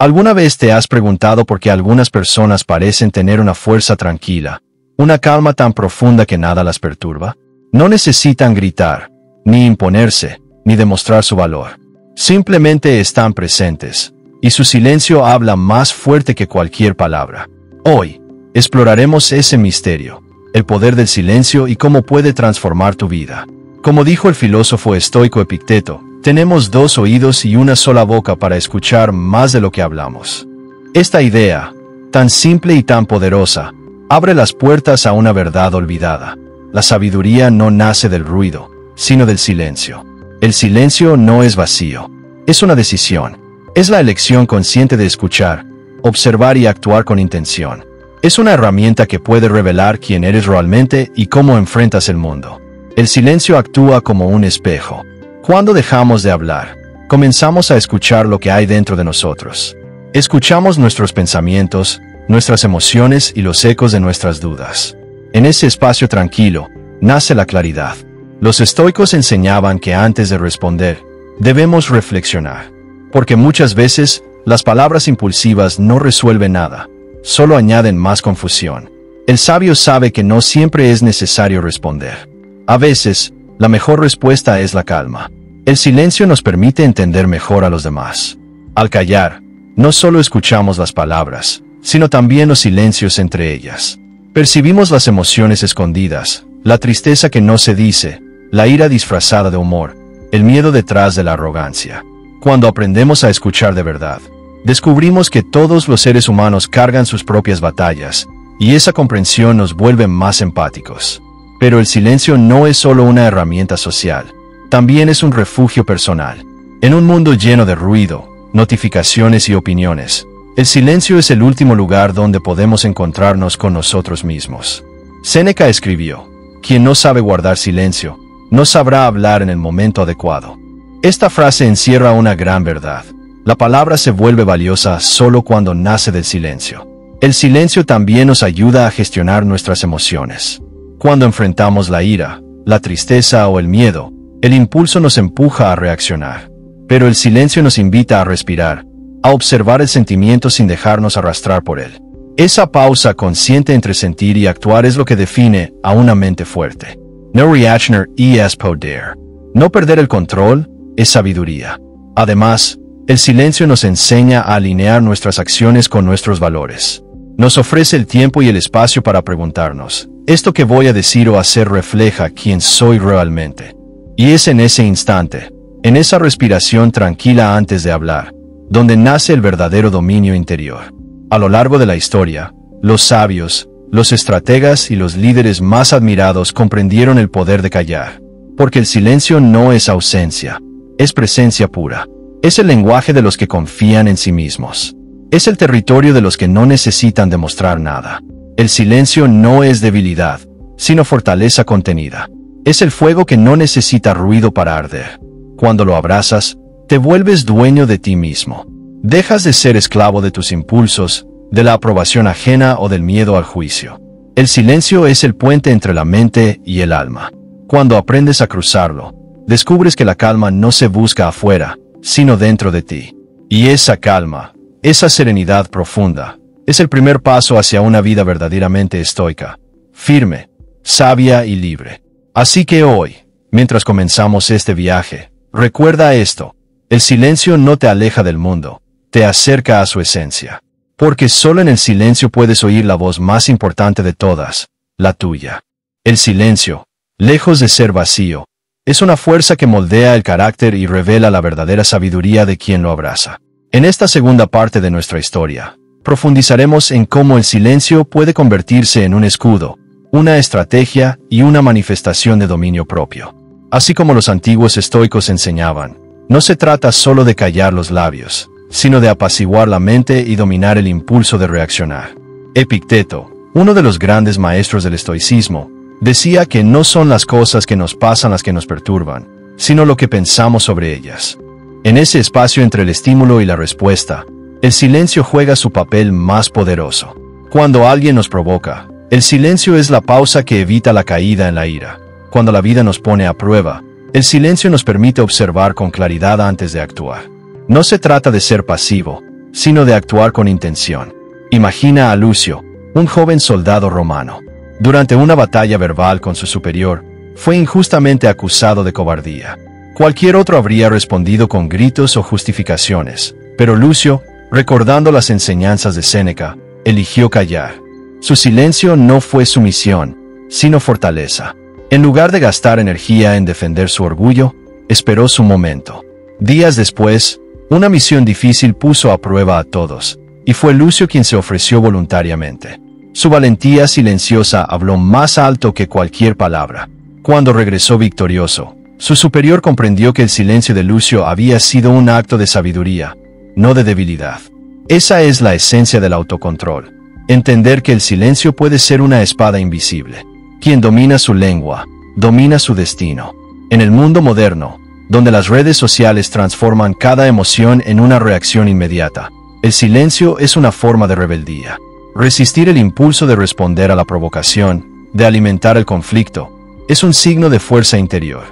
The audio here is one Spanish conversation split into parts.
¿Alguna vez te has preguntado por qué algunas personas parecen tener una fuerza tranquila, una calma tan profunda que nada las perturba? No necesitan gritar, ni imponerse, ni demostrar su valor. Simplemente están presentes, y su silencio habla más fuerte que cualquier palabra. Hoy, exploraremos ese misterio, el poder del silencio y cómo puede transformar tu vida. Como dijo el filósofo estoico Epicteto, tenemos 2 oídos y una sola boca para escuchar más de lo que hablamos. Esta idea, tan simple y tan poderosa, abre las puertas a una verdad olvidada. La sabiduría no nace del ruido, sino del silencio. El silencio no es vacío, es una decisión. Es la elección consciente de escuchar, observar y actuar con intención. Es una herramienta que puede revelar quién eres realmente y cómo enfrentas el mundo. El silencio actúa como un espejo. Cuando dejamos de hablar, comenzamos a escuchar lo que hay dentro de nosotros. Escuchamos nuestros pensamientos, nuestras emociones y los ecos de nuestras dudas. En ese espacio tranquilo, nace la claridad. Los estoicos enseñaban que antes de responder, debemos reflexionar. Porque muchas veces, las palabras impulsivas no resuelven nada, solo añaden más confusión. El sabio sabe que no siempre es necesario responder. A veces, la mejor respuesta es la calma. El silencio nos permite entender mejor a los demás. Al callar, no solo escuchamos las palabras, sino también los silencios entre ellas. Percibimos las emociones escondidas, la tristeza que no se dice, la ira disfrazada de humor, el miedo detrás de la arrogancia. Cuando aprendemos a escuchar de verdad, descubrimos que todos los seres humanos cargan sus propias batallas, y esa comprensión nos vuelve más empáticos. Pero el silencio no es solo una herramienta social, también es un refugio personal. En un mundo lleno de ruido, notificaciones y opiniones, el silencio es el último lugar donde podemos encontrarnos con nosotros mismos. Séneca escribió: quien no sabe guardar silencio, no sabrá hablar en el momento adecuado. Esta frase encierra una gran verdad. La palabra se vuelve valiosa solo cuando nace del silencio. El silencio también nos ayuda a gestionar nuestras emociones. Cuando enfrentamos la ira, la tristeza o el miedo, el impulso nos empuja a reaccionar. Pero el silencio nos invita a respirar, a observar el sentimiento sin dejarnos arrastrar por él. Esa pausa consciente entre sentir y actuar es lo que define a una mente fuerte. No reaccionar es poder. No perder el control es sabiduría. Además, el silencio nos enseña a alinear nuestras acciones con nuestros valores. Nos ofrece el tiempo y el espacio para preguntarnos: ¿esto que voy a decir o hacer refleja quién soy realmente? Y es en ese instante, en esa respiración tranquila antes de hablar, donde nace el verdadero dominio interior. A lo largo de la historia, los sabios, los estrategas y los líderes más admirados comprendieron el poder de callar. Porque el silencio no es ausencia, es presencia pura. Es el lenguaje de los que confían en sí mismos. Es el territorio de los que no necesitan demostrar nada. El silencio no es debilidad, sino fortaleza contenida. Es el fuego que no necesita ruido para arder. Cuando lo abrazas, te vuelves dueño de ti mismo. Dejas de ser esclavo de tus impulsos, de la aprobación ajena o del miedo al juicio. El silencio es el puente entre la mente y el alma. Cuando aprendes a cruzarlo, descubres que la calma no se busca afuera, sino dentro de ti. Y esa calma, esa serenidad profunda, es el primer paso hacia una vida verdaderamente estoica, firme, sabia y libre. Así que hoy, mientras comenzamos este viaje, recuerda esto: el silencio no te aleja del mundo, te acerca a su esencia. Porque solo en el silencio puedes oír la voz más importante de todas, la tuya. El silencio, lejos de ser vacío, es una fuerza que moldea el carácter y revela la verdadera sabiduría de quien lo abraza. En esta segunda parte de nuestra historia, profundizaremos en cómo el silencio puede convertirse en un escudo, una estrategia y una manifestación de dominio propio. Así como los antiguos estoicos enseñaban, no se trata solo de callar los labios, sino de apaciguar la mente y dominar el impulso de reaccionar. Epicteto, uno de los grandes maestros del estoicismo, decía que no son las cosas que nos pasan las que nos perturban, sino lo que pensamos sobre ellas. En ese espacio entre el estímulo y la respuesta, el silencio juega su papel más poderoso. Cuando alguien nos provoca, el silencio es la pausa que evita la caída en la ira. Cuando la vida nos pone a prueba, el silencio nos permite observar con claridad antes de actuar. No se trata de ser pasivo, sino de actuar con intención. Imagina a Lucio, un joven soldado romano. Durante una batalla verbal con su superior, fue injustamente acusado de cobardía. Cualquier otro habría respondido con gritos o justificaciones, pero Lucio, recordando las enseñanzas de Séneca, eligió callar. Su silencio no fue sumisión, sino fortaleza. En lugar de gastar energía en defender su orgullo, esperó su momento. Días después, una misión difícil puso a prueba a todos, y fue Lucio quien se ofreció voluntariamente. Su valentía silenciosa habló más alto que cualquier palabra. Cuando regresó victorioso, su superior comprendió que el silencio de Lucio había sido un acto de sabiduría, no de debilidad. Esa es la esencia del autocontrol. Entender que el silencio puede ser una espada invisible. Quien domina su lengua, domina su destino. En el mundo moderno, donde las redes sociales transforman cada emoción en una reacción inmediata, el silencio es una forma de rebeldía. Resistir el impulso de responder a la provocación, de alimentar el conflicto, es un signo de fuerza interior.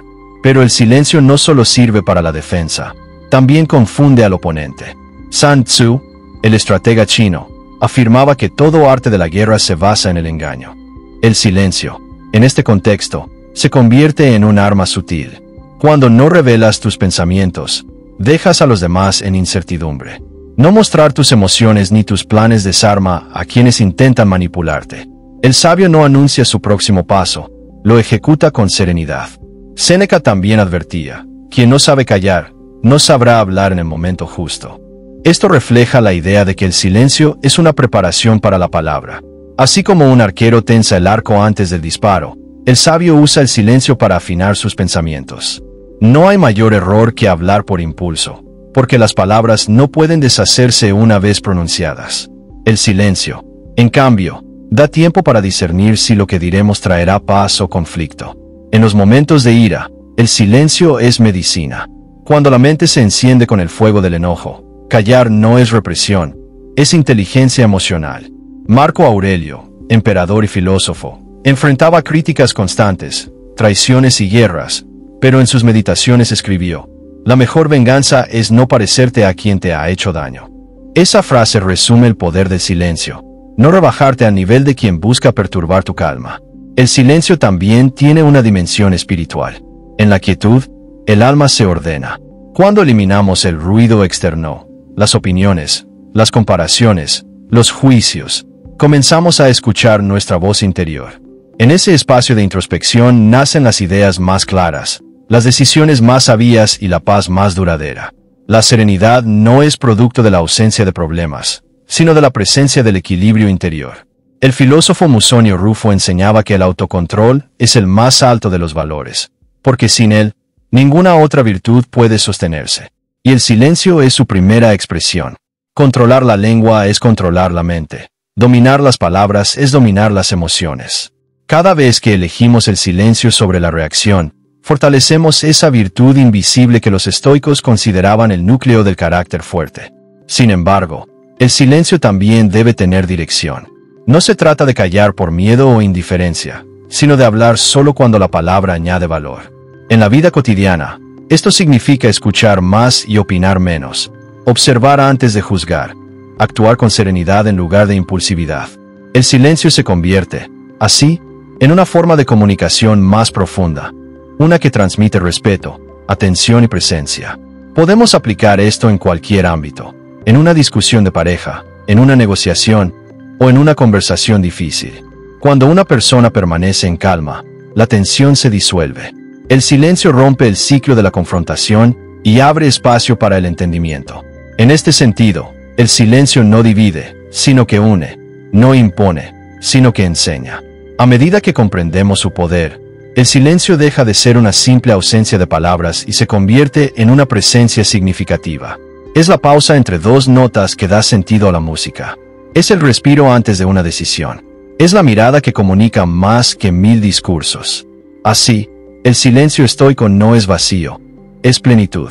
Pero el silencio no solo sirve para la defensa, también confunde al oponente. Sun Tzu, el estratega chino, afirmaba que todo arte de la guerra se basa en el engaño. El silencio, en este contexto, se convierte en un arma sutil. Cuando no revelas tus pensamientos, dejas a los demás en incertidumbre. No mostrar tus emociones ni tus planes desarma a quienes intentan manipularte. El sabio no anuncia su próximo paso, lo ejecuta con serenidad. Séneca también advertía: quien no sabe callar, no sabrá hablar en el momento justo. Esto refleja la idea de que el silencio es una preparación para la palabra. Así como un arquero tensa el arco antes del disparo, el sabio usa el silencio para afinar sus pensamientos. No hay mayor error que hablar por impulso, porque las palabras no pueden deshacerse una vez pronunciadas. El silencio, en cambio, da tiempo para discernir si lo que diremos traerá paz o conflicto. En los momentos de ira, el silencio es medicina. Cuando la mente se enciende con el fuego del enojo, callar no es represión, es inteligencia emocional. Marco Aurelio, emperador y filósofo, enfrentaba críticas constantes, traiciones y guerras, pero en sus meditaciones escribió: la mejor venganza es no parecerte a quien te ha hecho daño. Esa frase resume el poder del silencio, no rebajarte al nivel de quien busca perturbar tu calma. El silencio también tiene una dimensión espiritual. En la quietud, el alma se ordena. Cuando eliminamos el ruido externo, las opiniones, las comparaciones, los juicios, comenzamos a escuchar nuestra voz interior. En ese espacio de introspección nacen las ideas más claras, las decisiones más sabias y la paz más duradera. La serenidad no es producto de la ausencia de problemas, sino de la presencia del equilibrio interior. El filósofo Musonio Rufo enseñaba que el autocontrol es el más alto de los valores, porque sin él, ninguna otra virtud puede sostenerse. Y el silencio es su primera expresión. Controlar la lengua es controlar la mente. Dominar las palabras es dominar las emociones. Cada vez que elegimos el silencio sobre la reacción, fortalecemos esa virtud invisible que los estoicos consideraban el núcleo del carácter fuerte. Sin embargo, el silencio también debe tener dirección. No se trata de callar por miedo o indiferencia, sino de hablar solo cuando la palabra añade valor. En la vida cotidiana, esto significa escuchar más y opinar menos, observar antes de juzgar, actuar con serenidad en lugar de impulsividad. El silencio se convierte, así, en una forma de comunicación más profunda, una que transmite respeto, atención y presencia. Podemos aplicar esto en cualquier ámbito, en una discusión de pareja, en una negociación o en una conversación difícil. Cuando una persona permanece en calma, la tensión se disuelve. El silencio rompe el ciclo de la confrontación y abre espacio para el entendimiento. En este sentido, el silencio no divide, sino que une, no impone, sino que enseña. A medida que comprendemos su poder, el silencio deja de ser una simple ausencia de palabras y se convierte en una presencia significativa. Es la pausa entre dos notas que da sentido a la música. Es el respiro antes de una decisión. Es la mirada que comunica más que 1000 discursos. Así, el silencio estoico no es vacío, es plenitud.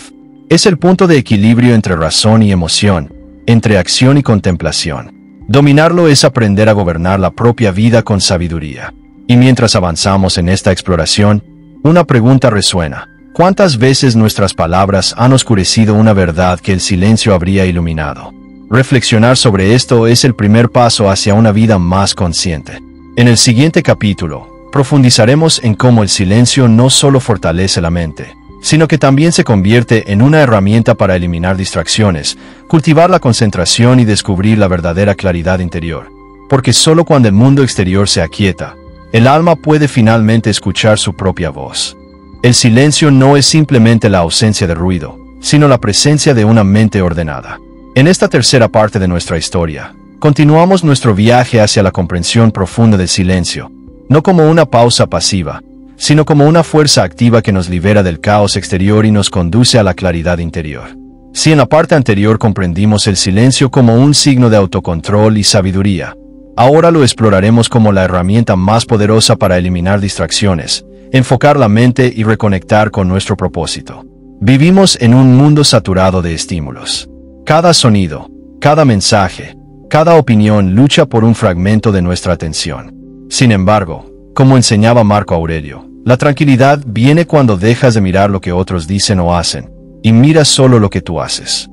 Es el punto de equilibrio entre razón y emoción, entre acción y contemplación. Dominarlo es aprender a gobernar la propia vida con sabiduría. Y mientras avanzamos en esta exploración, una pregunta resuena. ¿Cuántas veces nuestras palabras han oscurecido una verdad que el silencio habría iluminado? Reflexionar sobre esto es el primer paso hacia una vida más consciente. En el siguiente capítulo, profundizaremos en cómo el silencio no solo fortalece la mente, sino que también se convierte en una herramienta para eliminar distracciones, cultivar la concentración y descubrir la verdadera claridad interior. Porque solo cuando el mundo exterior se aquieta, el alma puede finalmente escuchar su propia voz. El silencio no es simplemente la ausencia de ruido, sino la presencia de una mente ordenada. En esta tercera parte de nuestra historia, continuamos nuestro viaje hacia la comprensión profunda del silencio, no como una pausa pasiva, sino como una fuerza activa que nos libera del caos exterior y nos conduce a la claridad interior. Si en la parte anterior comprendimos el silencio como un signo de autocontrol y sabiduría, ahora lo exploraremos como la herramienta más poderosa para eliminar distracciones, enfocar la mente y reconectar con nuestro propósito. Vivimos en un mundo saturado de estímulos. Cada sonido, cada mensaje, cada opinión lucha por un fragmento de nuestra atención. Sin embargo, como enseñaba Marco Aurelio, la tranquilidad viene cuando dejas de mirar lo que otros dicen o hacen, y miras solo lo que tú haces.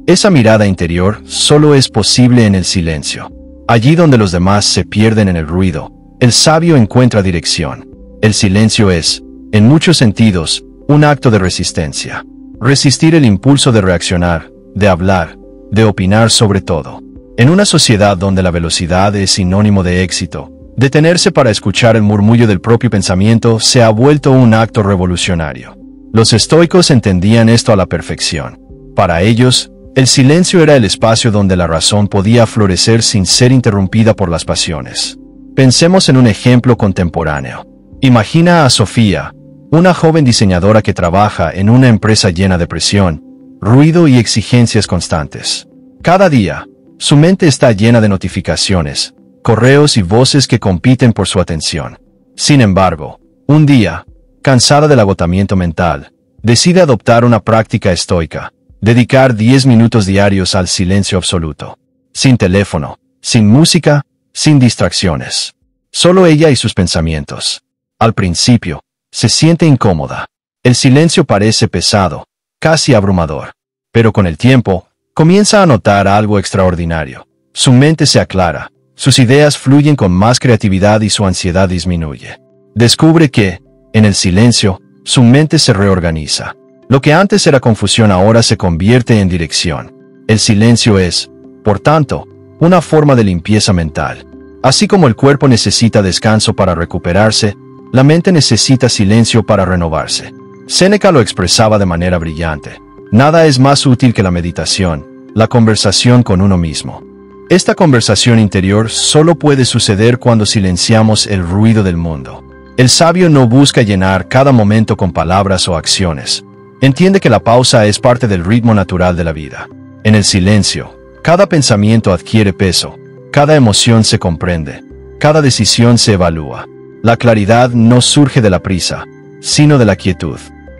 Esa mirada interior solo es posible en el silencio. Allí donde los demás se pierden en el ruido, el sabio encuentra dirección. El silencio es, en muchos sentidos, un acto de resistencia. Resistir el impulso de reaccionar, de hablar, de opinar sobre todo. En una sociedad donde la velocidad es sinónimo de éxito, detenerse para escuchar el murmullo del propio pensamiento se ha vuelto un acto revolucionario. Los estoicos entendían esto a la perfección. Para ellos, el silencio era el espacio donde la razón podía florecer sin ser interrumpida por las pasiones. Pensemos en un ejemplo contemporáneo. Imagina a Sofía, una joven diseñadora que trabaja en una empresa llena de presión, ruido y exigencias constantes. Cada día, su mente está llena de notificaciones, correos y voces que compiten por su atención. Sin embargo, un día, cansada del agotamiento mental, decide adoptar una práctica estoica, dedicar 10 minutos diarios al silencio absoluto. Sin teléfono, sin música, sin distracciones. Solo ella y sus pensamientos. Al principio, se siente incómoda. El silencio parece pesado, casi abrumador. Pero con el tiempo, comienza a notar algo extraordinario. Su mente se aclara, sus ideas fluyen con más creatividad y su ansiedad disminuye. Descubre que, en el silencio, su mente se reorganiza. Lo que antes era confusión ahora se convierte en dirección. El silencio es, por tanto, una forma de limpieza mental. Así como el cuerpo necesita descanso para recuperarse, la mente necesita silencio para renovarse. Séneca lo expresaba de manera brillante. Nada es más útil que la meditación, la conversación con uno mismo. Esta conversación interior solo puede suceder cuando silenciamos el ruido del mundo. El sabio no busca llenar cada momento con palabras o acciones. Entiende que la pausa es parte del ritmo natural de la vida. En el silencio, cada pensamiento adquiere peso, cada emoción se comprende, cada decisión se evalúa. La claridad no surge de la prisa, sino de la quietud.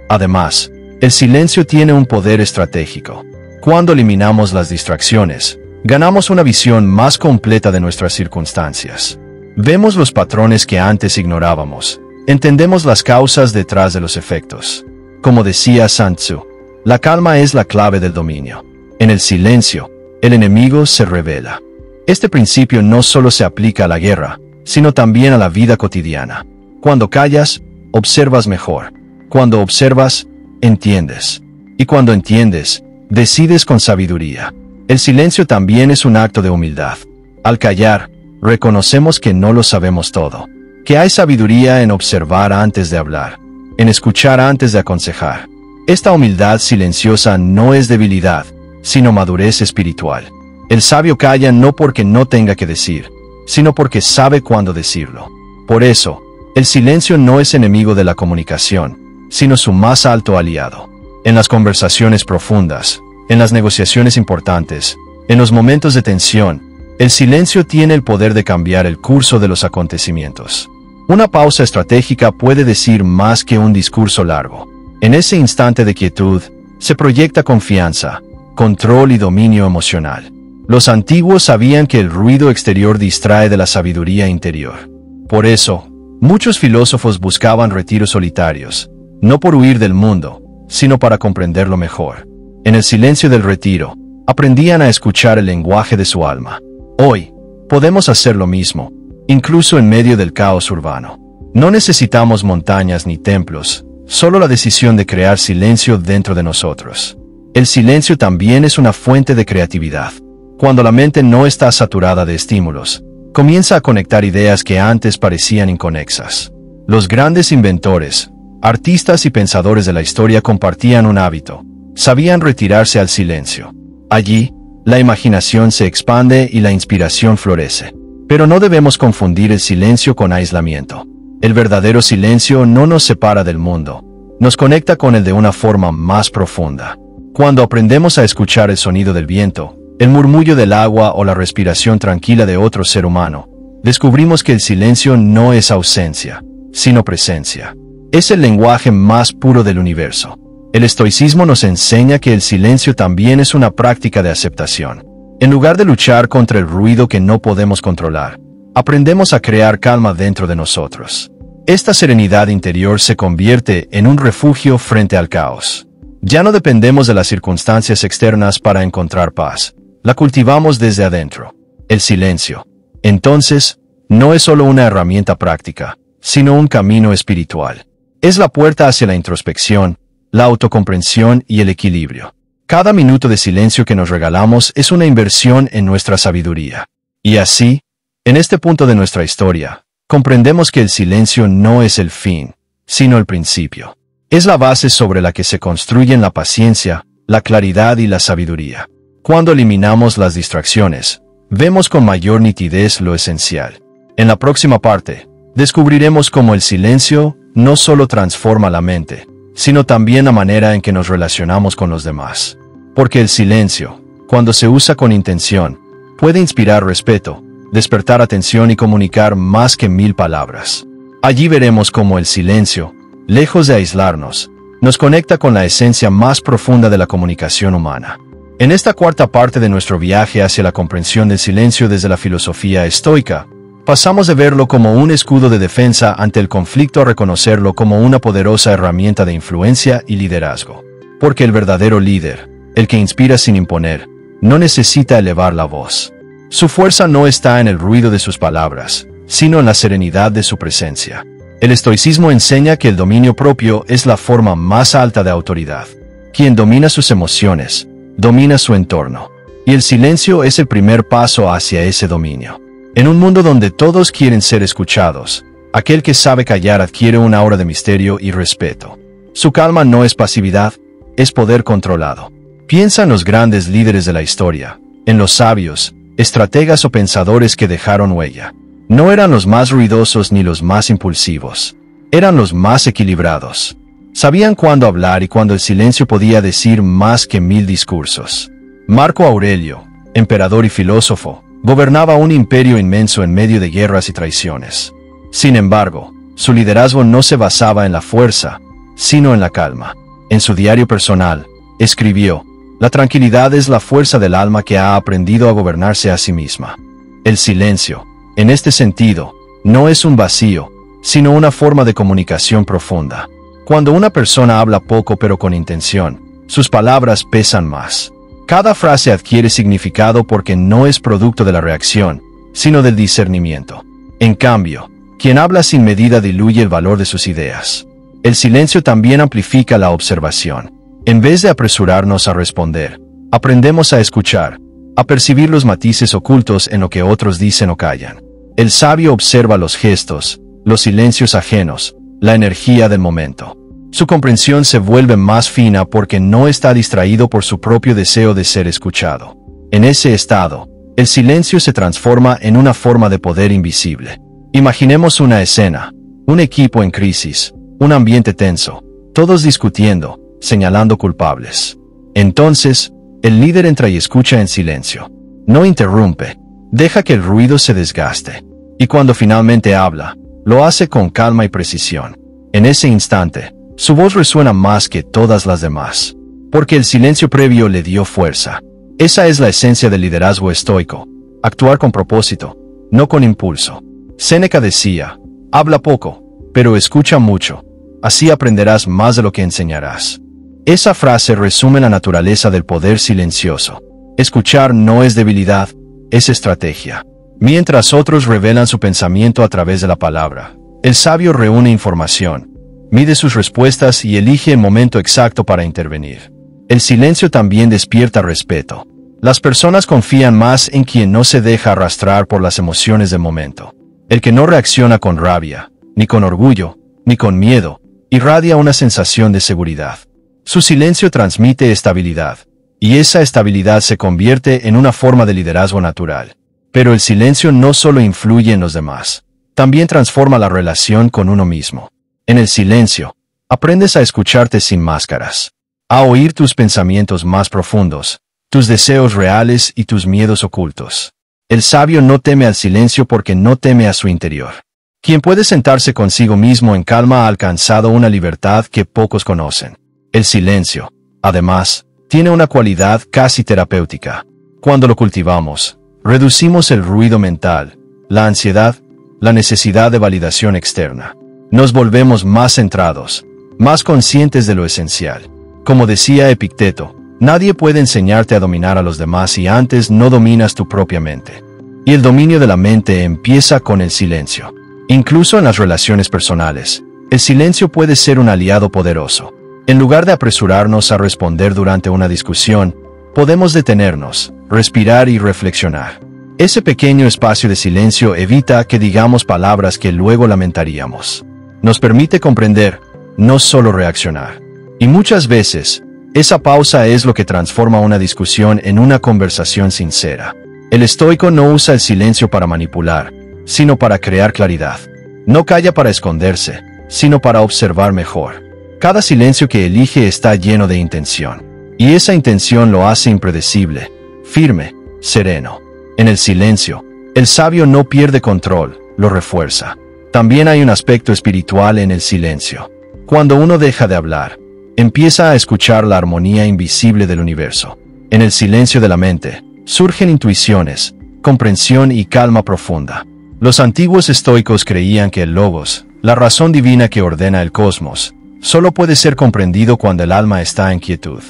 Además, el silencio tiene un poder estratégico. Cuando eliminamos las distracciones, ganamos una visión más completa de nuestras circunstancias. Vemos los patrones que antes ignorábamos. Entendemos las causas detrás de los efectos. Como decía Sun Tzu, la calma es la clave del dominio. En el silencio, el enemigo se revela. Este principio no solo se aplica a la guerra, sino también a la vida cotidiana. Cuando callas, observas mejor. Cuando observas, entiendes. Y cuando entiendes, decides con sabiduría. El silencio también es un acto de humildad. Al callar, reconocemos que no lo sabemos todo. Que hay sabiduría en observar antes de hablar, en escuchar antes de aconsejar. Esta humildad silenciosa no es debilidad, sino madurez espiritual. El sabio calla no porque no tenga que decir, sino porque sabe cuándo decirlo. Por eso, el silencio no es enemigo de la comunicación, sino su más alto aliado. En las conversaciones profundas, en las negociaciones importantes, en los momentos de tensión, el silencio tiene el poder de cambiar el curso de los acontecimientos. Una pausa estratégica puede decir más que un discurso largo. En ese instante de quietud, se proyecta confianza, control y dominio emocional. Los antiguos sabían que el ruido exterior distrae de la sabiduría interior. Por eso, muchos filósofos buscaban retiros solitarios, no por huir del mundo, sino para comprenderlo mejor. En el silencio del retiro, Aprendían a escuchar el lenguaje de su alma. Hoy, podemos hacer lo mismo, incluso en medio del caos urbano. No necesitamos montañas ni templos, solo la decisión de crear silencio dentro de nosotros. El silencio también es una fuente de creatividad. Cuando la mente no está saturada de estímulos, comienza a conectar ideas que antes parecían inconexas. Los grandes inventores, artistas y pensadores de la historia compartían un hábito: sabían retirarse al silencio. Allí, la imaginación se expande y la inspiración florece. Pero no debemos confundir el silencio con aislamiento. El verdadero silencio no nos separa del mundo, nos conecta con él de una forma más profunda. Cuando aprendemos a escuchar el sonido del viento, el murmullo del agua o la respiración tranquila de otro ser humano, descubrimos que el silencio no es ausencia, sino presencia. Es el lenguaje más puro del universo. El estoicismo nos enseña que el silencio también es una práctica de aceptación. En lugar de luchar contra el ruido que no podemos controlar, aprendemos a crear calma dentro de nosotros. Esta serenidad interior se convierte en un refugio frente al caos. Ya no dependemos de las circunstancias externas para encontrar paz. La cultivamos desde adentro. El silencio, entonces, no es solo una herramienta práctica, sino un camino espiritual. Es la puerta hacia la introspección, la autocomprensión y el equilibrio. Cada minuto de silencio que nos regalamos es una inversión en nuestra sabiduría. Y así, en este punto de nuestra historia, comprendemos que el silencio no es el fin, sino el principio. Es la base sobre la que se construyen la paciencia, la claridad y la sabiduría. Cuando eliminamos las distracciones, vemos con mayor nitidez lo esencial. En la próxima parte, descubriremos cómo el silencio no solo transforma la mente, sino también la manera en que nos relacionamos con los demás. Porque el silencio, cuando se usa con intención, puede inspirar respeto, despertar atención y comunicar más que 1000 palabras. Allí veremos cómo el silencio, lejos de aislarnos, nos conecta con la esencia más profunda de la comunicación humana. En esta cuarta parte de nuestro viaje hacia la comprensión del silencio desde la filosofía estoica, pasamos de verlo como un escudo de defensa ante el conflicto a reconocerlo como una poderosa herramienta de influencia y liderazgo. Porque el verdadero líder, el que inspira sin imponer, no necesita elevar la voz. Su fuerza no está en el ruido de sus palabras, sino en la serenidad de su presencia. El estoicismo enseña que el dominio propio es la forma más alta de autoridad. Quien domina sus emociones, domina su entorno. Y el silencio es el primer paso hacia ese dominio. En un mundo donde todos quieren ser escuchados, aquel que sabe callar adquiere una aura de misterio y respeto. Su calma no es pasividad, es poder controlado. Piensa en los grandes líderes de la historia, en los sabios, estrategas o pensadores que dejaron huella. No eran los más ruidosos ni los más impulsivos. Eran los más equilibrados. Sabían cuándo hablar y cuándo el silencio podía decir más que 1000 discursos. Marco Aurelio, emperador y filósofo, gobernaba un imperio inmenso en medio de guerras y traiciones. Sin embargo, su liderazgo no se basaba en la fuerza, sino en la calma. En su diario personal, escribió: «La tranquilidad es la fuerza del alma que ha aprendido a gobernarse a sí misma». El silencio, en este sentido, no es un vacío, sino una forma de comunicación profunda. Cuando una persona habla poco pero con intención, sus palabras pesan más. Cada frase adquiere significado porque no es producto de la reacción, sino del discernimiento. En cambio, quien habla sin medida diluye el valor de sus ideas. El silencio también amplifica la observación. En vez de apresurarnos a responder, aprendemos a escuchar, a percibir los matices ocultos en lo que otros dicen o callan. El sabio observa los gestos, los silencios ajenos, la energía del momento. Su comprensión se vuelve más fina porque no está distraído por su propio deseo de ser escuchado. En ese estado, el silencio se transforma en una forma de poder invisible. Imaginemos una escena, un equipo en crisis, un ambiente tenso, todos discutiendo, señalando culpables. Entonces, el líder entra y escucha en silencio. No interrumpe, deja que el ruido se desgaste. Y cuando finalmente habla, lo hace con calma y precisión. En ese instante, su voz resuena más que todas las demás, porque el silencio previo le dio fuerza. Esa es la esencia del liderazgo estoico: actuar con propósito, no con impulso. Séneca decía: habla poco, pero escucha mucho, así aprenderás más de lo que enseñarás. Esa frase resume la naturaleza del poder silencioso. Escuchar no es debilidad, es estrategia. Mientras otros revelan su pensamiento a través de la palabra, el sabio reúne información, mide sus respuestas y elige el momento exacto para intervenir. El silencio también despierta respeto. Las personas confían más en quien no se deja arrastrar por las emociones del momento. El que no reacciona con rabia, ni con orgullo, ni con miedo, irradia una sensación de seguridad. Su silencio transmite estabilidad, y esa estabilidad se convierte en una forma de liderazgo natural. Pero el silencio no solo influye en los demás, también transforma la relación con uno mismo. En el silencio, aprendes a escucharte sin máscaras, a oír tus pensamientos más profundos, tus deseos reales y tus miedos ocultos. El sabio no teme al silencio porque no teme a su interior. Quien puede sentarse consigo mismo en calma ha alcanzado una libertad que pocos conocen. El silencio, además, tiene una cualidad casi terapéutica. Cuando lo cultivamos, reducimos el ruido mental, la ansiedad, la necesidad de validación externa. Nos volvemos más centrados, más conscientes de lo esencial. Como decía Epicteto, nadie puede enseñarte a dominar a los demás si antes no dominas tu propia mente. Y el dominio de la mente empieza con el silencio. Incluso en las relaciones personales, el silencio puede ser un aliado poderoso. En lugar de apresurarnos a responder durante una discusión, podemos detenernos, respirar y reflexionar. Ese pequeño espacio de silencio evita que digamos palabras que luego lamentaríamos. Nos permite comprender, no solo reaccionar. Y muchas veces, esa pausa es lo que transforma una discusión en una conversación sincera. El estoico no usa el silencio para manipular, sino para crear claridad. No calla para esconderse, sino para observar mejor. Cada silencio que elige está lleno de intención. Y esa intención lo hace impredecible, firme, sereno. En el silencio, el sabio no pierde control, lo refuerza. También hay un aspecto espiritual en el silencio. Cuando uno deja de hablar, empieza a escuchar la armonía invisible del universo. En el silencio de la mente, surgen intuiciones, comprensión y calma profunda. Los antiguos estoicos creían que el logos, la razón divina que ordena el cosmos, solo puede ser comprendido cuando el alma está en quietud.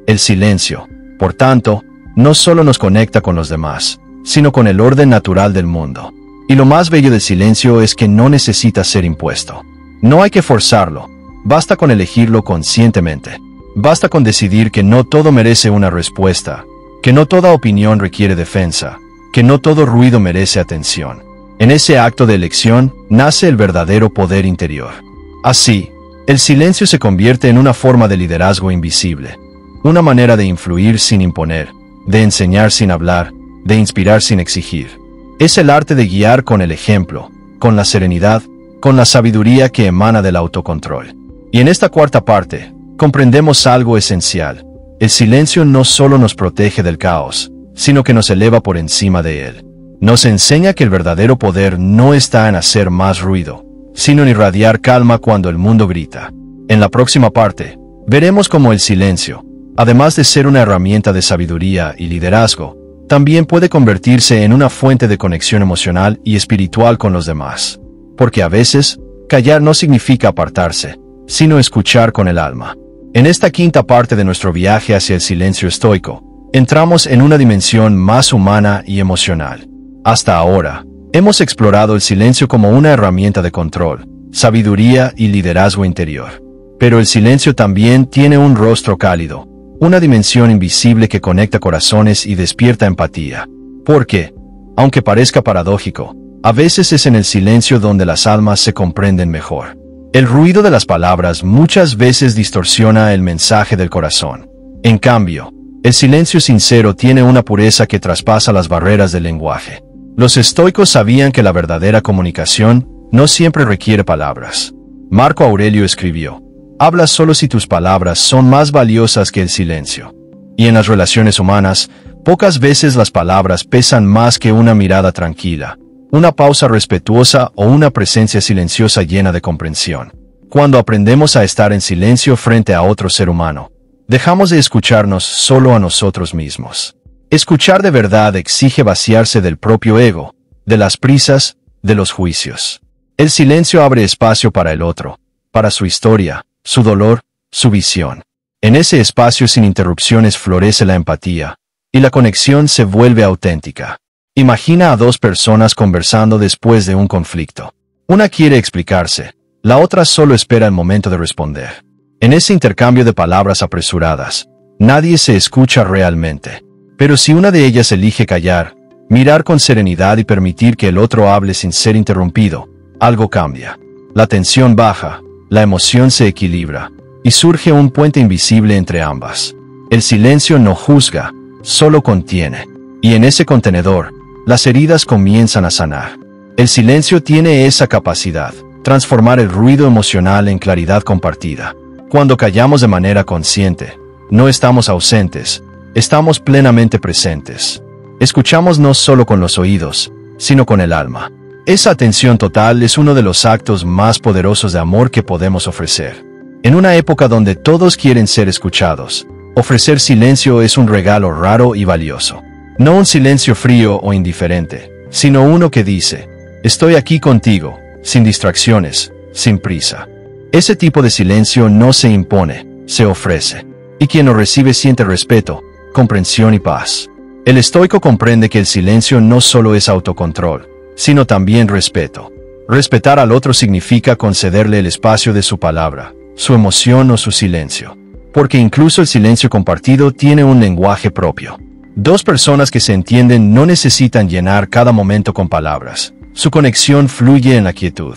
El silencio, por tanto, no solo nos conecta con los demás, sino con el orden natural del mundo. Y lo más bello del silencio es que no necesita ser impuesto. No hay que forzarlo, basta con elegirlo conscientemente. Basta con decidir que no todo merece una respuesta, que no toda opinión requiere defensa, que no todo ruido merece atención. En ese acto de elección nace el verdadero poder interior. Así, el silencio se convierte en una forma de liderazgo invisible, una manera de influir sin imponer, de enseñar sin hablar, de inspirar sin exigir. Es el arte de guiar con el ejemplo, con la serenidad, con la sabiduría que emana del autocontrol. Y en esta cuarta parte, comprendemos algo esencial. El silencio no solo nos protege del caos, sino que nos eleva por encima de él. Nos enseña que el verdadero poder no está en hacer más ruido, sino en irradiar calma cuando el mundo grita. En la próxima parte, veremos cómo el silencio, además de ser una herramienta de sabiduría y liderazgo, también puede convertirse en una fuente de conexión emocional y espiritual con los demás. Porque a veces, callar no significa apartarse, sino escuchar con el alma. En esta quinta parte de nuestro viaje hacia el silencio estoico, entramos en una dimensión más humana y emocional. Hasta ahora, hemos explorado el silencio como una herramienta de control, sabiduría y liderazgo interior. Pero el silencio también tiene un rostro cálido, una dimensión invisible que conecta corazones y despierta empatía. Porque, aunque parezca paradójico, a veces es en el silencio donde las almas se comprenden mejor. El ruido de las palabras muchas veces distorsiona el mensaje del corazón. En cambio, el silencio sincero tiene una pureza que traspasa las barreras del lenguaje. Los estoicos sabían que la verdadera comunicación no siempre requiere palabras. Marco Aurelio escribió: habla solo si tus palabras son más valiosas que el silencio. Y en las relaciones humanas, pocas veces las palabras pesan más que una mirada tranquila, una pausa respetuosa o una presencia silenciosa llena de comprensión. Cuando aprendemos a estar en silencio frente a otro ser humano, dejamos de escucharnos solo a nosotros mismos. Escuchar de verdad exige vaciarse del propio ego, de las prisas, de los juicios. El silencio abre espacio para el otro, para su historia, su dolor, su visión. En ese espacio sin interrupciones florece la empatía, y la conexión se vuelve auténtica. Imagina a dos personas conversando después de un conflicto. Una quiere explicarse, la otra solo espera el momento de responder. En ese intercambio de palabras apresuradas, nadie se escucha realmente. Pero si una de ellas elige callar, mirar con serenidad y permitir que el otro hable sin ser interrumpido, algo cambia. La tensión baja, la emoción se equilibra, y surge un puente invisible entre ambas. El silencio no juzga, solo contiene. Y en ese contenedor, las heridas comienzan a sanar. El silencio tiene esa capacidad, transformar el ruido emocional en claridad compartida. Cuando callamos de manera consciente, no estamos ausentes, estamos plenamente presentes. Escuchamos no solo con los oídos, sino con el alma. Esa atención total es uno de los actos más poderosos de amor que podemos ofrecer. En una época donde todos quieren ser escuchados, ofrecer silencio es un regalo raro y valioso. No un silencio frío o indiferente, sino uno que dice, estoy aquí contigo, sin distracciones, sin prisa. Ese tipo de silencio no se impone, se ofrece. Y quien lo recibe siente respeto, comprensión y paz. El estoico comprende que el silencio no solo es autocontrol, sino también respeto. Respetar al otro significa concederle el espacio de su palabra, su emoción o su silencio. Porque incluso el silencio compartido tiene un lenguaje propio. Dos personas que se entienden no necesitan llenar cada momento con palabras. Su conexión fluye en la quietud.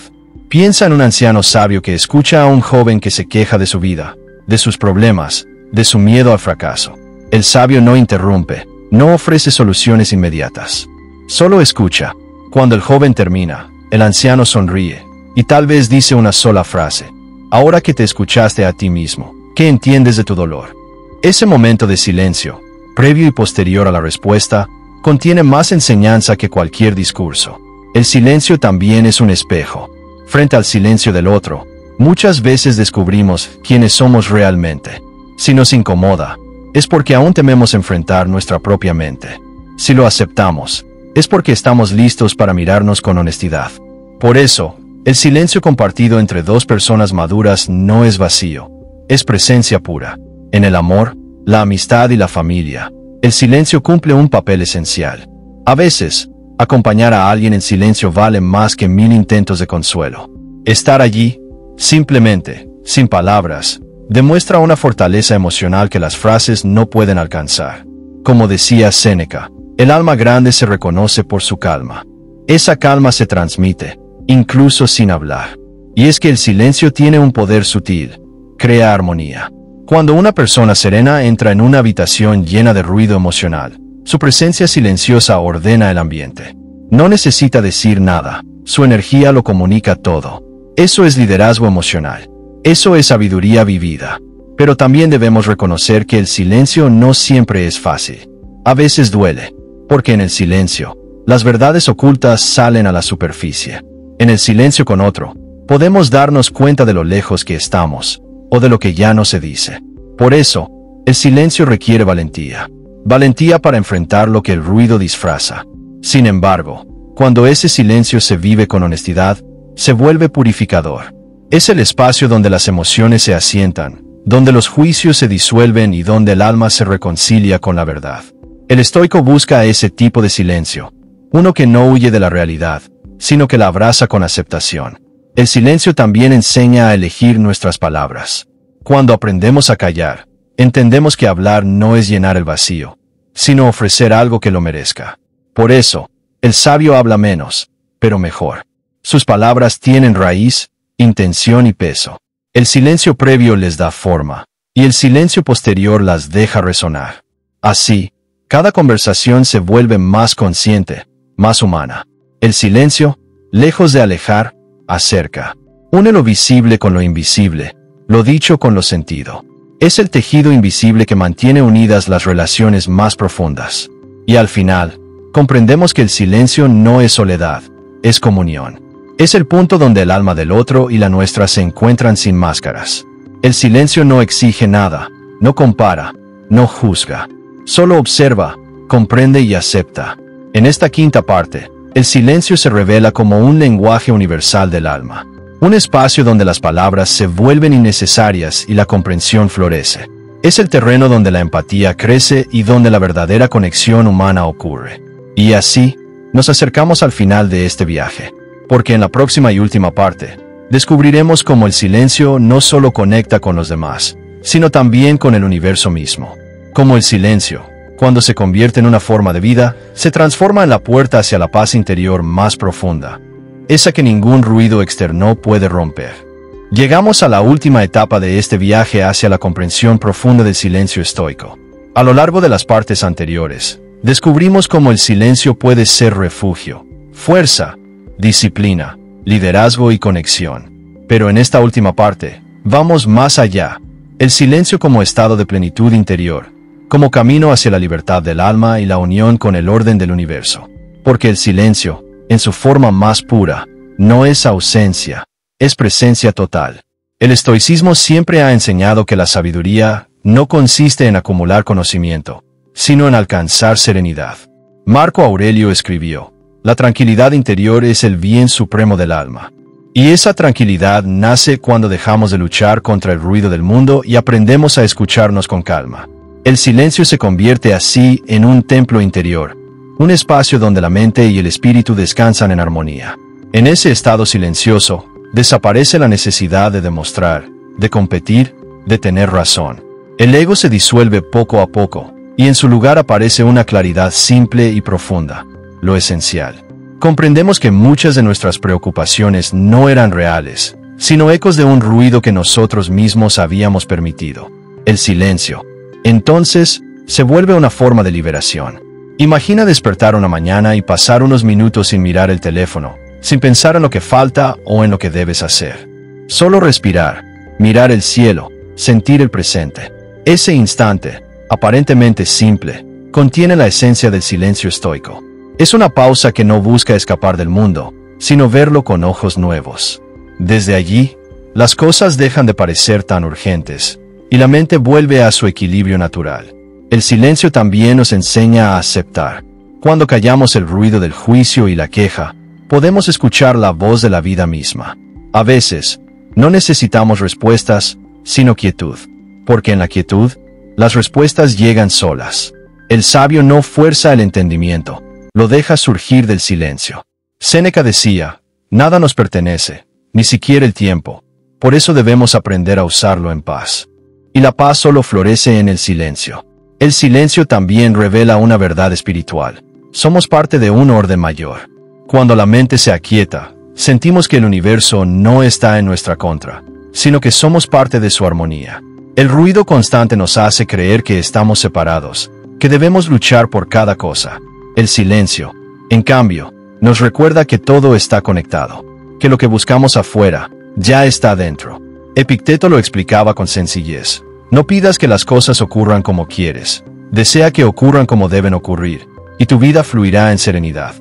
Piensa en un anciano sabio que escucha a un joven que se queja de su vida, de sus problemas, de su miedo al fracaso. El sabio no interrumpe, no ofrece soluciones inmediatas. Solo escucha. Cuando el joven termina, el anciano sonríe, y tal vez dice una sola frase. Ahora que te escuchaste a ti mismo, ¿qué entiendes de tu dolor? Ese momento de silencio, previo y posterior a la respuesta, contiene más enseñanza que cualquier discurso. El silencio también es un espejo. Frente al silencio del otro, muchas veces descubrimos quiénes somos realmente. Si nos incomoda, es porque aún tememos enfrentar nuestra propia mente. Si lo aceptamos, es porque estamos listos para mirarnos con honestidad. Por eso, el silencio compartido entre dos personas maduras no es vacío, es presencia pura. En el amor, la amistad y la familia, el silencio cumple un papel esencial. A veces, acompañar a alguien en silencio vale más que 1000 intentos de consuelo. Estar allí, simplemente, sin palabras, demuestra una fortaleza emocional que las frases no pueden alcanzar. Como decía Séneca, el alma grande se reconoce por su calma. Esa calma se transmite, incluso sin hablar. Y es que el silencio tiene un poder sutil, crea armonía. Cuando una persona serena entra en una habitación llena de ruido emocional, su presencia silenciosa ordena el ambiente. No necesita decir nada, su energía lo comunica todo. Eso es liderazgo emocional. Eso es sabiduría vivida. Pero también debemos reconocer que el silencio no siempre es fácil. A veces duele, porque en el silencio, las verdades ocultas salen a la superficie. En el silencio con otro, podemos darnos cuenta de lo lejos que estamos, o de lo que ya no se dice. Por eso, el silencio requiere valentía. Valentía para enfrentar lo que el ruido disfraza. Sin embargo, cuando ese silencio se vive con honestidad, se vuelve purificador. Es el espacio donde las emociones se asientan, donde los juicios se disuelven y donde el alma se reconcilia con la verdad. El estoico busca ese tipo de silencio, uno que no huye de la realidad, sino que la abraza con aceptación. El silencio también enseña a elegir nuestras palabras. Cuando aprendemos a callar, entendemos que hablar no es llenar el vacío, sino ofrecer algo que lo merezca. Por eso, el sabio habla menos, pero mejor. Sus palabras tienen raíz, intención y peso. El silencio previo les da forma, y el silencio posterior las deja resonar. Así, cada conversación se vuelve más consciente, más humana. El silencio, lejos de alejar, acerca. Une lo visible con lo invisible, lo dicho con lo sentido. Es el tejido invisible que mantiene unidas las relaciones más profundas. Y al final, comprendemos que el silencio no es soledad, es comunión. Es el punto donde el alma del otro y la nuestra se encuentran sin máscaras. El silencio no exige nada, no compara, no juzga. Solo observa, comprende y acepta. En esta quinta parte, el silencio se revela como un lenguaje universal del alma. Un espacio donde las palabras se vuelven innecesarias y la comprensión florece. Es el terreno donde la empatía crece y donde la verdadera conexión humana ocurre. Y así, nos acercamos al final de este viaje, porque en la próxima y última parte, descubriremos cómo el silencio no solo conecta con los demás, sino también con el universo mismo. Cómo el silencio, cuando se convierte en una forma de vida, se transforma en la puerta hacia la paz interior más profunda, esa que ningún ruido externo puede romper. Llegamos a la última etapa de este viaje hacia la comprensión profunda del silencio estoico. A lo largo de las partes anteriores, descubrimos cómo el silencio puede ser refugio, fuerza, disciplina, liderazgo y conexión. Pero en esta última parte, vamos más allá. El silencio como estado de plenitud interior, como camino hacia la libertad del alma y la unión con el orden del universo. Porque el silencio, en su forma más pura, no es ausencia, es presencia total. El estoicismo siempre ha enseñado que la sabiduría no consiste en acumular conocimiento, sino en alcanzar serenidad. Marco Aurelio escribió: la tranquilidad interior es el bien supremo del alma. Y esa tranquilidad nace cuando dejamos de luchar contra el ruido del mundo y aprendemos a escucharnos con calma. El silencio se convierte así en un templo interior, un espacio donde la mente y el espíritu descansan en armonía. En ese estado silencioso, desaparece la necesidad de demostrar, de competir, de tener razón. El ego se disuelve poco a poco, y en su lugar aparece una claridad simple y profunda, lo esencial. Comprendemos que muchas de nuestras preocupaciones no eran reales, sino ecos de un ruido que nosotros mismos habíamos permitido. El silencio, entonces, se vuelve una forma de liberación. Imagina despertar una mañana y pasar unos minutos sin mirar el teléfono, sin pensar en lo que falta o en lo que debes hacer. Solo respirar, mirar el cielo, sentir el presente. Ese instante, aparentemente simple, contiene la esencia del silencio estoico. Es una pausa que no busca escapar del mundo, sino verlo con ojos nuevos. Desde allí, las cosas dejan de parecer tan urgentes, y la mente vuelve a su equilibrio natural. El silencio también nos enseña a aceptar. Cuando callamos el ruido del juicio y la queja, podemos escuchar la voz de la vida misma. A veces, no necesitamos respuestas, sino quietud, porque en la quietud, las respuestas llegan solas. El sabio no fuerza el entendimiento, lo deja surgir del silencio. Séneca decía: nada nos pertenece, ni siquiera el tiempo, por eso debemos aprender a usarlo en paz. Y la paz solo florece en el silencio. El silencio también revela una verdad espiritual. Somos parte de un orden mayor. Cuando la mente se aquieta, sentimos que el universo no está en nuestra contra, sino que somos parte de su armonía. El ruido constante nos hace creer que estamos separados, que debemos luchar por cada cosa. El silencio, en cambio, nos recuerda que todo está conectado, que lo que buscamos afuera, ya está dentro. Epicteto lo explicaba con sencillez: no pidas que las cosas ocurran como quieres, desea que ocurran como deben ocurrir, y tu vida fluirá en serenidad.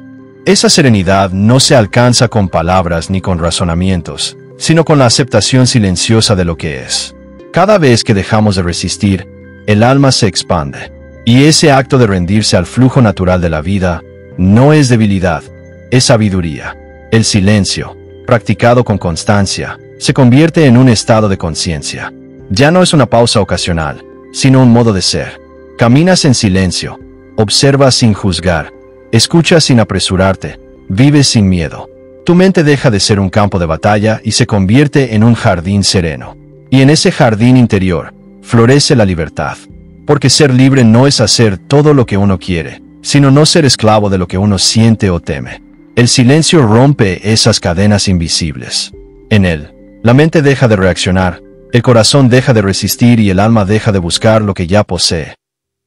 Esa serenidad no se alcanza con palabras ni con razonamientos, sino con la aceptación silenciosa de lo que es. Cada vez que dejamos de resistir, el alma se expande. Y ese acto de rendirse al flujo natural de la vida, no es debilidad, es sabiduría. El silencio, practicado con constancia, se convierte en un estado de conciencia. Ya no es una pausa ocasional, sino un modo de ser. Caminas en silencio, observas sin juzgar, escuchas sin apresurarte, vives sin miedo. Tu mente deja de ser un campo de batalla y se convierte en un jardín sereno. Y en ese jardín interior, florece la libertad. Porque ser libre no es hacer todo lo que uno quiere, sino no ser esclavo de lo que uno siente o teme. El silencio rompe esas cadenas invisibles. En él, la mente deja de reaccionar, el corazón deja de resistir y el alma deja de buscar lo que ya posee: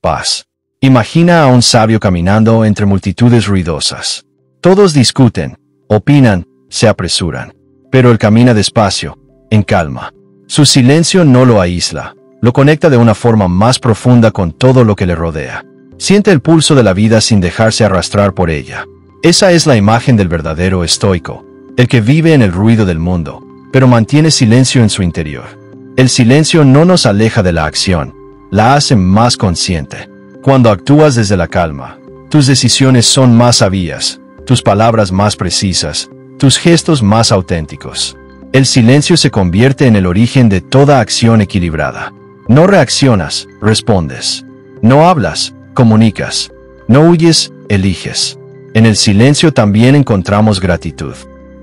paz. Imagina a un sabio caminando entre multitudes ruidosas. Todos discuten, opinan, se apresuran. Pero él camina despacio, en calma. Su silencio no lo aísla, lo conecta de una forma más profunda con todo lo que le rodea. Siente el pulso de la vida sin dejarse arrastrar por ella. Esa es la imagen del verdadero estoico, el que vive en el ruido del mundo, pero mantiene silencio en su interior. El silencio no nos aleja de la acción, la hace más consciente. Cuando actúas desde la calma, tus decisiones son más sabias, tus palabras más precisas, tus gestos más auténticos. El silencio se convierte en el origen de toda acción equilibrada. No reaccionas, respondes. No hablas, comunicas. No huyes, eliges. En el silencio también encontramos gratitud.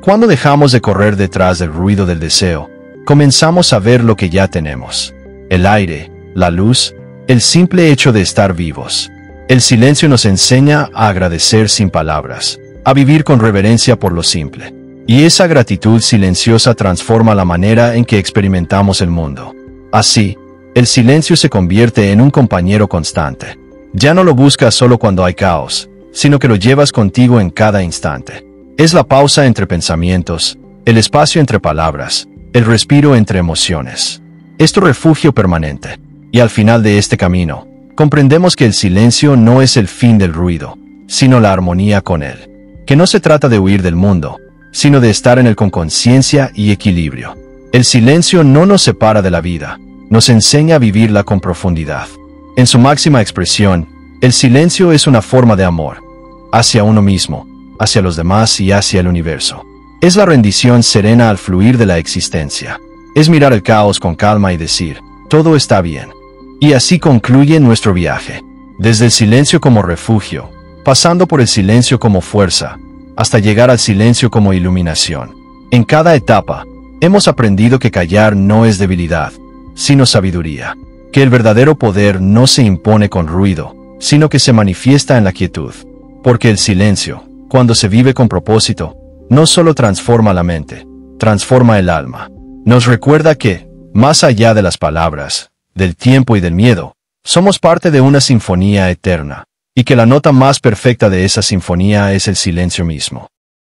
Cuando dejamos de correr detrás del ruido del deseo, comenzamos a ver lo que ya tenemos. El aire, la luz, el simple hecho de estar vivos. El silencio nos enseña a agradecer sin palabras, a vivir con reverencia por lo simple. Y esa gratitud silenciosa transforma la manera en que experimentamos el mundo. Así, el silencio se convierte en un compañero constante. Ya no lo buscas solo cuando hay caos, sino que lo llevas contigo en cada instante. Es la pausa entre pensamientos, el espacio entre palabras, el respiro entre emociones. Es tu refugio permanente. Y al final de este camino, comprendemos que el silencio no es el fin del ruido, sino la armonía con él. Que no se trata de huir del mundo, sino de estar en él con conciencia y equilibrio. El silencio no nos separa de la vida, nos enseña a vivirla con profundidad. En su máxima expresión, el silencio es una forma de amor, hacia uno mismo, hacia los demás y hacia el universo. Es la rendición serena al fluir de la existencia. Es mirar el caos con calma y decir, todo está bien. Y así concluye nuestro viaje. Desde el silencio como refugio, pasando por el silencio como fuerza, hasta llegar al silencio como iluminación. En cada etapa, hemos aprendido que callar no es debilidad, sino sabiduría. Que el verdadero poder no se impone con ruido, sino que se manifiesta en la quietud. Porque el silencio, cuando se vive con propósito, no solo transforma la mente, transforma el alma. Nos recuerda que, más allá de las palabras, del tiempo y del miedo, somos parte de una sinfonía eterna, y que la nota más perfecta de esa sinfonía es el silencio mismo.